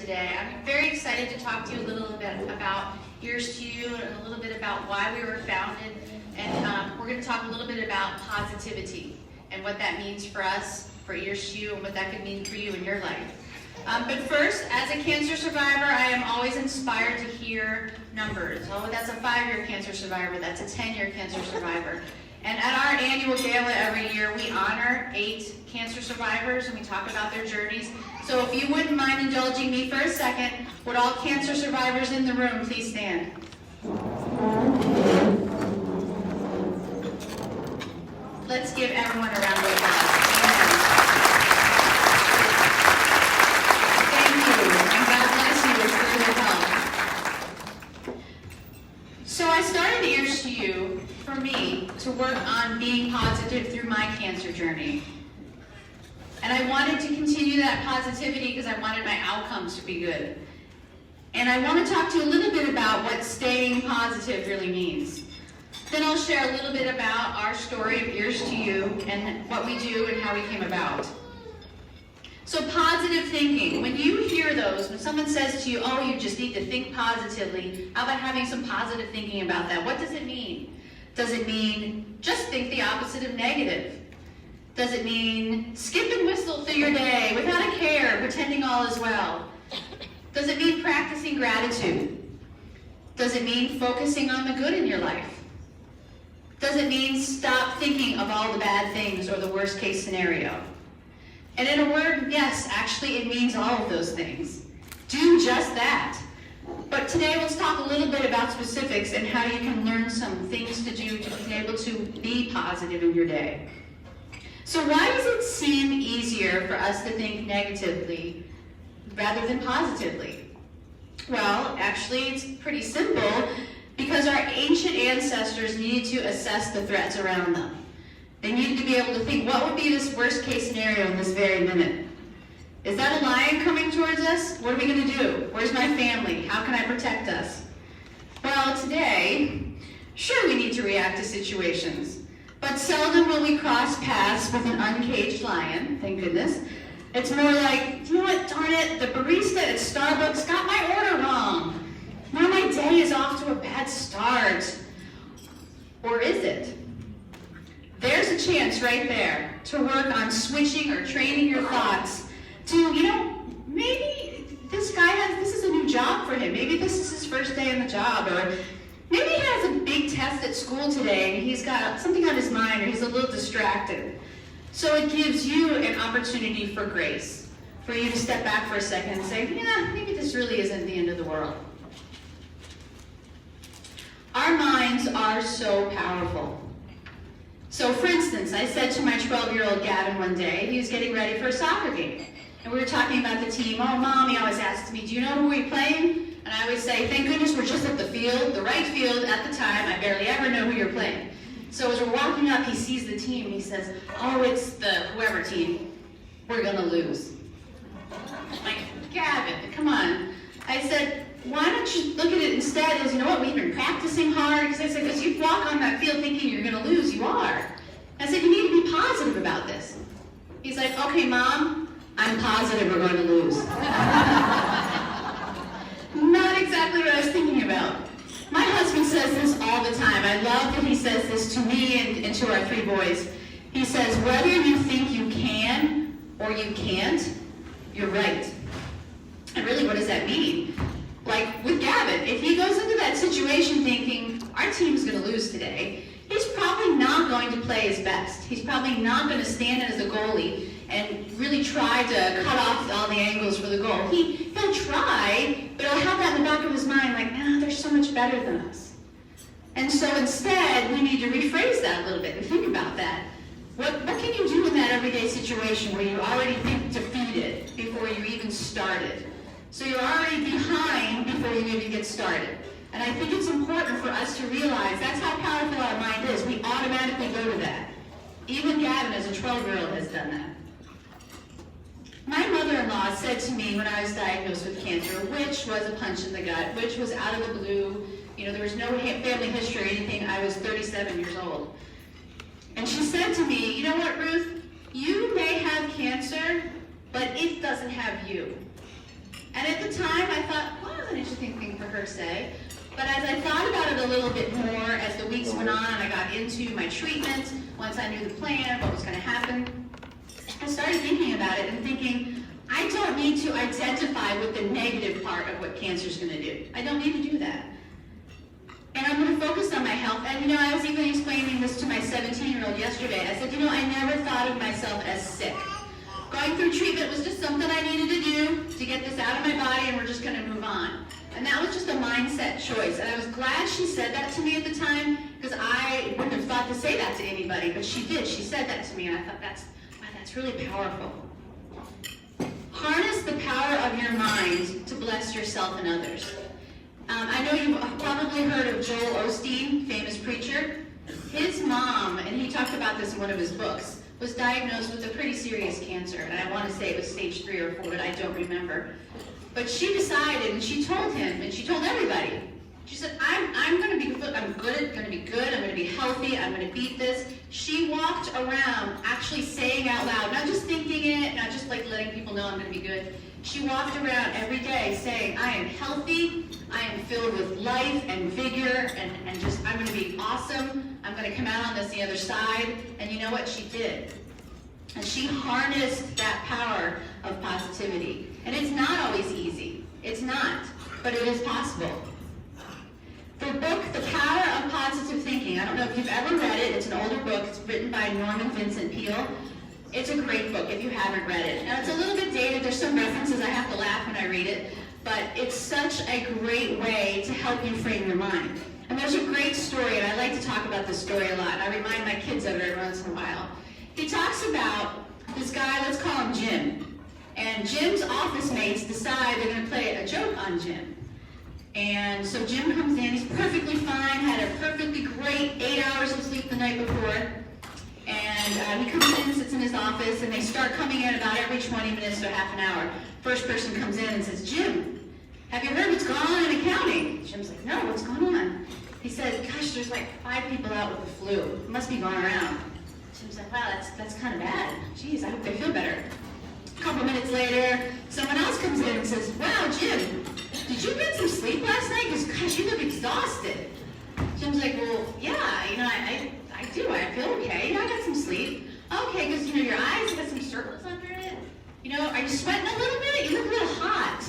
today. I'm very excited to talk to you a little bit about Ears to You and a little bit about why we were founded. And we're going to talk a little bit about positivity and what that means for us, for Ears to You, and what that could mean for you in your life. But first, as a cancer survivor, I am always inspired to hear numbers. Oh, that's a 5-year cancer survivor. That's a 10-year cancer survivor. And at our annual gala every year, we honor 8 cancer survivors, and we talk about their journeys. So if you wouldn't mind indulging me for a second, would all cancer survivors in the room please stand? Let's give everyone a round of applause. Thank you, and God bless you for your help. So I started Ears to You, for me, to work on being positive through my cancer journey. And I wanted to continue that positivity because I wanted my outcomes to be good. And I want to talk to you a little bit about what staying positive really means. Then I'll share a little bit about our story of Ears to You and what we do and how we came about. So positive thinking, when you hear those, when someone says to you, oh, you just need to think positively, how about having some positive thinking about that? What does it mean? Does it mean just think the opposite of negative? Does it mean skip and whistle through your day without a care, pretending all is well? Does it mean practicing gratitude? Does it mean focusing on the good in your life? Does it mean stop thinking of all the bad things or the worst case scenario? And in a word, yes, actually it means all of those things. Do just that. But today let's talk a little bit about specifics and how you can learn some things to do to be able to be positive in your day. So why does it seem easier for us to think negatively rather than positively? Well, actually it's pretty simple because our ancient ancestors needed to assess the threats around them. They needed to be able to think, what would be this worst case scenario in this very minute? Is that a lion coming towards us? What are we going to do? Where's my family? How can I protect us? Well, today, sure we need to react to situations, but seldom will we cross paths with an uncaged lion, thank goodness. It's more like, you know what, darn it, the barista at Starbucks got my order wrong. Now my day is off to a bad start. Or is it? There's a chance right there to work on switching or training your thoughts to, maybe this is a new job for him. Maybe this is his first day on the job, or maybe he has a big test at school today and he's got something on his mind or he's a little distracted. So it gives you an opportunity for grace, for you to step back for a second and say, yeah, maybe this really isn't the end of the world. Our minds are so powerful. So for instance, I said to my 12-year-old Gavin one day, he was getting ready for a soccer game. And we were talking about the team. Oh, Mom, he always asks me, do you know who we're playing? And I always say, thank goodness we're just at the field, the right field at the time. I barely ever know who you're playing. So as we're walking up, he sees the team and he says, oh, it's the whoever team. We're going to lose. I'm like, Gavin, come on. I said, why don't you look at it instead as, you know what, we've been practicing hard. Because I said, because you walk on that field thinking you're going to lose, you are. I said, you need to be positive about this. He's like, okay, Mom, I'm positive we're going to lose. Not exactly what I was thinking about. My husband says this all the time. I love that he says this to me and to our 3 boys. He says, whether you think you can or you can't, you're right. And really, what does that mean? Like with Gavin, if he goes into that situation thinking, our team's going to lose today, he's probably not going to play his best. He's probably not going to stand as a goalie and really try to cut off all the angles for the goal. He'll try, but he'll have that in the back of his mind, like, they're so much better than us. And so instead, we need to rephrase that a little bit and think about that. What can you do in that everyday situation where you already think defeated before you even started? So you're already behind before you even get started. And I think it's important for us to realize that's how powerful our mind is. We automatically go to that. Even Gavin, as a 12-year-old, has done that. My mother-in-law said to me when I was diagnosed with cancer, which was a punch in the gut, which was out of the blue, there was no family history or anything, I was 37 years old. And she said to me, you know what, Ruth, you may have cancer, but it doesn't have you. And at the time, I thought, well, that was an interesting thing for her to say. But as I thought about it a little bit more, as the weeks went on, I got into my treatment, once I knew the plan, what was going to happen, I started thinking about it and thinking, I don't need to identify with the negative part of what cancer is going to do. I don't need to do that. And I'm going to focus on my health. And I was even explaining this to my 17-year-old yesterday. I said, I never thought of myself as sick. Going through treatment was just something I needed to do to get this out of my body, and we're just going to move on. And that was just a mindset choice. And I was glad she said that to me at the time, because I wouldn't have thought to say that to anybody, but she did. She said that to me, and I thought, wow, that's really powerful. Harness the power of your mind to bless yourself and others. I know you've probably heard of Joel Osteen, famous preacher. His mom, and he talked about this in one of his books, was diagnosed with a pretty serious cancer. And I want to say it was stage 3 or 4, but I don't remember. But she decided, and she told him, and she told everybody, she said, I'm going to be good, I'm going to be good, I'm going to be healthy, I'm going to beat this. She walked around actually saying out loud, not just thinking it, not just like letting people know I'm going to be good. She walked around every day saying, I am healthy, I am filled with life and vigor, and just, I'm going to be awesome, I'm going to come out on this the other side. And you know what? She did. And she harnessed that power of positivity. And it's not always easy. It's not. But it is possible. The book, The Power of Positive Thinking, I don't know if you've ever read it. It's an older book. It's written by Norman Vincent Peale. It's a great book if you haven't read it. Now, it's a little bit dated. There's some references. I have to laugh when I read it. But it's such a great way to help you frame your mind. And there's a great story, and I like to talk about this story a lot. I remind my kids of it every once in a while. He talks about this guy, let's call him Jim. And Jim's office mates decide they're going to play a joke on Jim. And so Jim comes in, he's perfectly fine, had a perfectly great 8 hours of sleep the night before. And he comes in, sits in his office, and they start coming in about every 20 minutes to half an hour. First person comes in and says, Jim, have you heard what's going on in accounting? Jim's like, no, what's going on? He said, gosh, there's like 5 people out with the flu. It must be going around. Jim's like, wow, that's kind of bad. Geez, I hope they feel better. A couple minutes later, someone else comes in and says, wow, Jim, did you get some sleep last night? Because, gosh, you look exhausted. Jim's like, well, yeah, I do. I feel okay. I got some sleep. Okay, because, your eyes got some circles under it. Are you sweating a little bit? You look a little hot.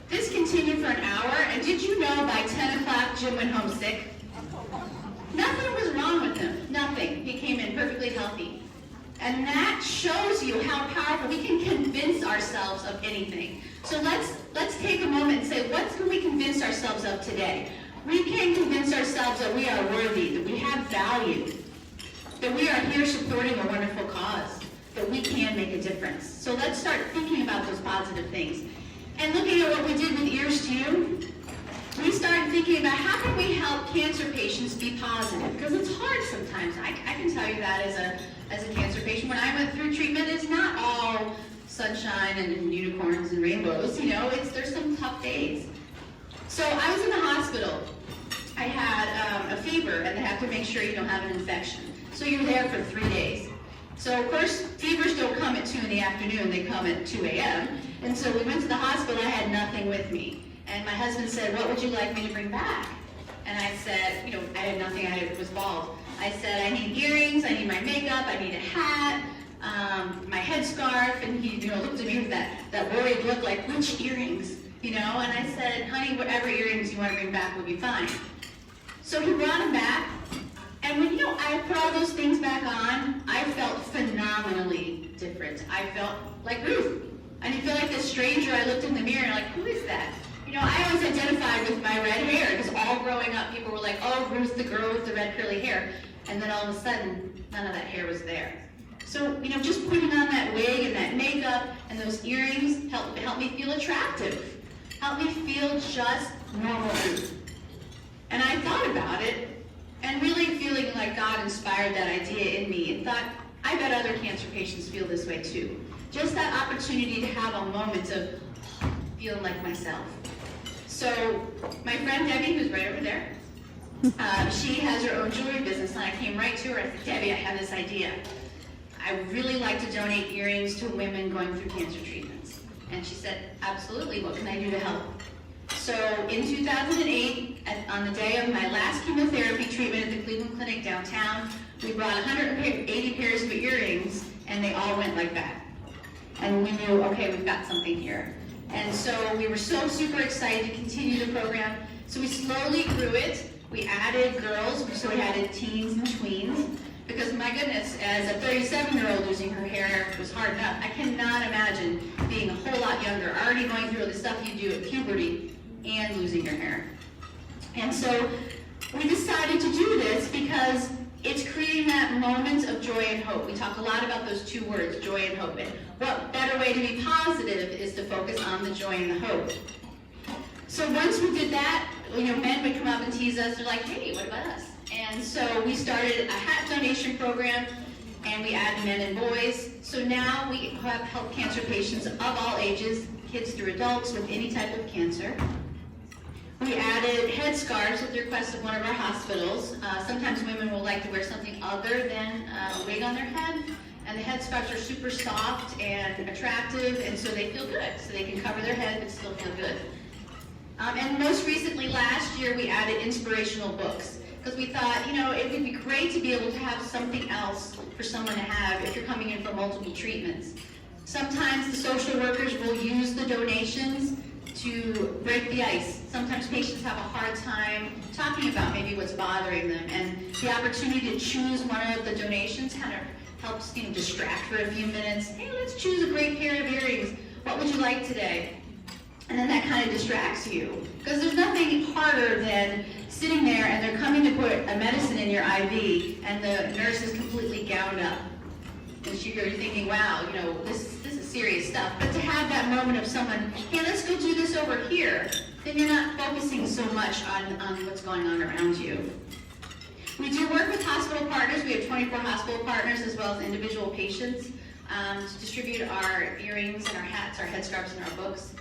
This continued for an hour, and did you know by 10 o'clock, Jim went home sick? Nothing was wrong with him. Nothing. He came in perfectly healthy. And that shows you how powerful we can convince ourselves of anything. So let's take a moment and say, what can we convince ourselves of today? We can convince ourselves that we are worthy, that we have value, that we are here supporting a wonderful cause, that we can make a difference. So let's start thinking about those positive things. And looking at what we did with Ears to You, we started thinking about how can we help cancer patients be positive? Because it's hard sometimes. I can tell you that as a cancer patient. When I went through treatment, it's not all sunshine and unicorns and rainbows. There's some tough days. So I was in the hospital. I had a fever, and they have to make sure you don't have an infection. So you're there for 3 days. So of course, fevers don't come at 2 in the afternoon. They come at 2 a.m. And so we went to the hospital. I had nothing with me. And my husband said, what would you like me to bring back? And I said, I had nothing. I was bald. I said, I need earrings. I need my makeup. I need a hat, my headscarf. And he, looked at me with that worried look like, which earrings? And I said, honey, whatever earrings you want to bring back will be fine. So he brought them back. And when, I put all those things back on, I felt phenomenally different. I felt like Ruth. I didn't feel like this stranger. I looked in the mirror and like, who is that? I always identified with my red hair because all growing up, people were like, oh, Ruth, the girl with the red curly hair. And then all of a sudden, none of that hair was there. So, just putting on that wig and that makeup and those earrings helped me feel attractive. Helped me feel just normal Ruth. And I thought about it and really feeling like God inspired that idea in me and thought, I bet other cancer patients feel this way too. Just that opportunity to have a moment of feeling like myself. So my friend Debbie, who's right over there, she has her own jewelry business, and I came right to her and said, Debbie, I have this idea. I would really like to donate earrings to women going through cancer treatments. And she said, absolutely, what can I do to help? So in 2008, on the day of my last chemotherapy treatment at the Cleveland Clinic downtown, we brought 180 pairs of earrings, and they all went like that. And we knew, okay, we've got something here. And so we were so super excited to continue the program. So we slowly grew it. We added girls, so we added teens and tweens. Because my goodness, as a 37-year-old losing her hair was hard enough. I cannot imagine being a whole lot younger, already going through the stuff you do at puberty and losing your hair. And so we decided to do this because it's creating that moment of joy and hope. We talk a lot about those two words, joy and hope. And what better way to be positive is to focus on the joy and the hope. So once we did that, men would come up and tease us. They're like, hey, what about us? And so we started a hat donation program, and we added men and boys. So now we have helped cancer patients of all ages, kids through adults with any type of cancer. We added headscarves at the request of one of our hospitals. Sometimes women will like to wear something other than a wig on their head, and the headscarves are super soft and attractive, and so they feel good. So they can cover their head but still feel good. And most recently, last year, we added inspirational books. Because we thought, it would be great to be able to have something else for someone to have if you're coming in for multiple treatments. Sometimes the social workers will use the donations to break the ice. Sometimes patients have a hard time talking about maybe what's bothering them, and the opportunity to choose one of the donations kind of helps distract for a few minutes. Hey, let's choose a great pair of earrings. What would you like today? And then that kind of distracts you. Because there's nothing harder than sitting there and they're coming to put a medicine in your IV and the nurse is completely gowned up. And you're thinking, wow, this is serious stuff. But to have that moment of someone, hey, let's go do this over here, then you're not focusing so much on what's going on around you. We do work with hospital partners. We have 24 hospital partners as well as individual patients to distribute our earrings and our hats, our headscarves, and our books.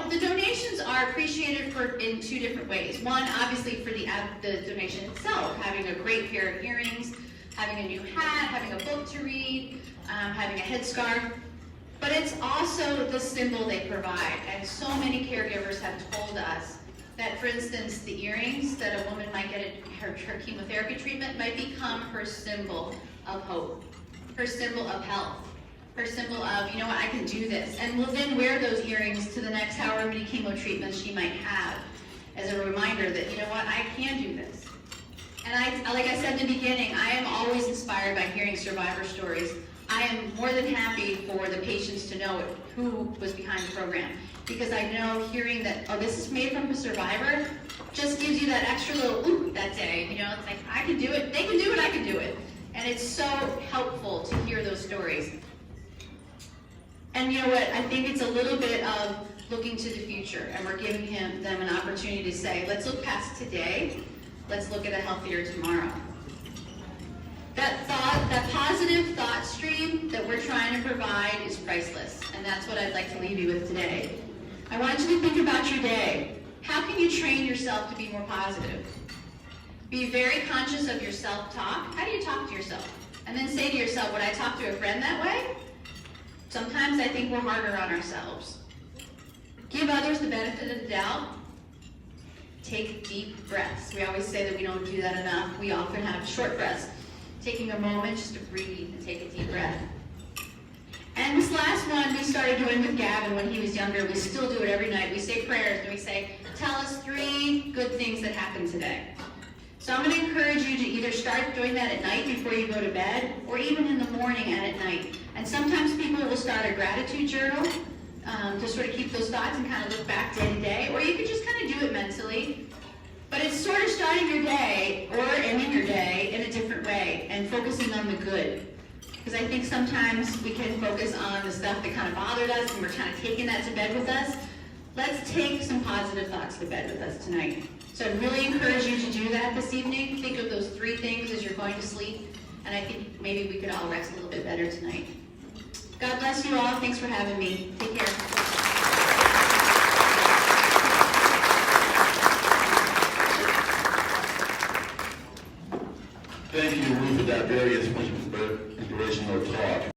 The donations are appreciated in two different ways. One, obviously, for the donation itself, having a great pair of earrings, having a new hat, having a book to read, having a headscarf. But it's also the symbol they provide. And so many caregivers have told us that, for instance, the earrings that a woman might get at her chemotherapy treatment might become her symbol of hope, her symbol of health. Her symbol of, I can do this. And will then wear those earrings to the next however many chemo treatments she might have as a reminder that, I can do this. And like I said in the beginning, I am always inspired by hearing survivor stories. I am more than happy for the patients to know who was behind the program. Because I know hearing that, this is made from a survivor, just gives you that extra little ooh that day. It's like, I can do it, they can do it, I can do it. And it's so helpful to hear those stories. And you know what, I think it's a little bit of looking to the future, and we're giving them an opportunity to say, let's look past today, let's look at a healthier tomorrow. That positive thought stream that we're trying to provide is priceless, and that's what I'd like to leave you with today. I want you to think about your day. How can you train yourself to be more positive? Be very conscious of your self-talk. How do you talk to yourself? And then say to yourself, would I talk to a friend that way? Sometimes I think we're harder on ourselves. Give others the benefit of the doubt. Take deep breaths. We always say that we don't do that enough. We often have short breaths. Taking a moment just to breathe and take a deep breath. And this last one we started doing with Gavin when he was younger. We still do it every night. We say prayers and we say, tell us 3 good things that happened today. So I'm going to encourage you to either start doing that at night before you go to bed, or even in the morning and at night. And sometimes people will start a gratitude journal to sort of keep those thoughts and kind of look back day to day, or you can just kind of do it mentally. But it's sort of starting your day or ending your day in a different way and focusing on the good. Because I think sometimes we can focus on the stuff that kind of bothered us and we're kind of taking that to bed with us. Let's take some positive thoughts to bed with us tonight. So I really encourage you to do that this evening. Think of those 3 things as you're going to sleep, and I think maybe we could all rest a little bit better tonight. God bless you all. Thanks for having me. Take care. Thank you, Ruth, for that very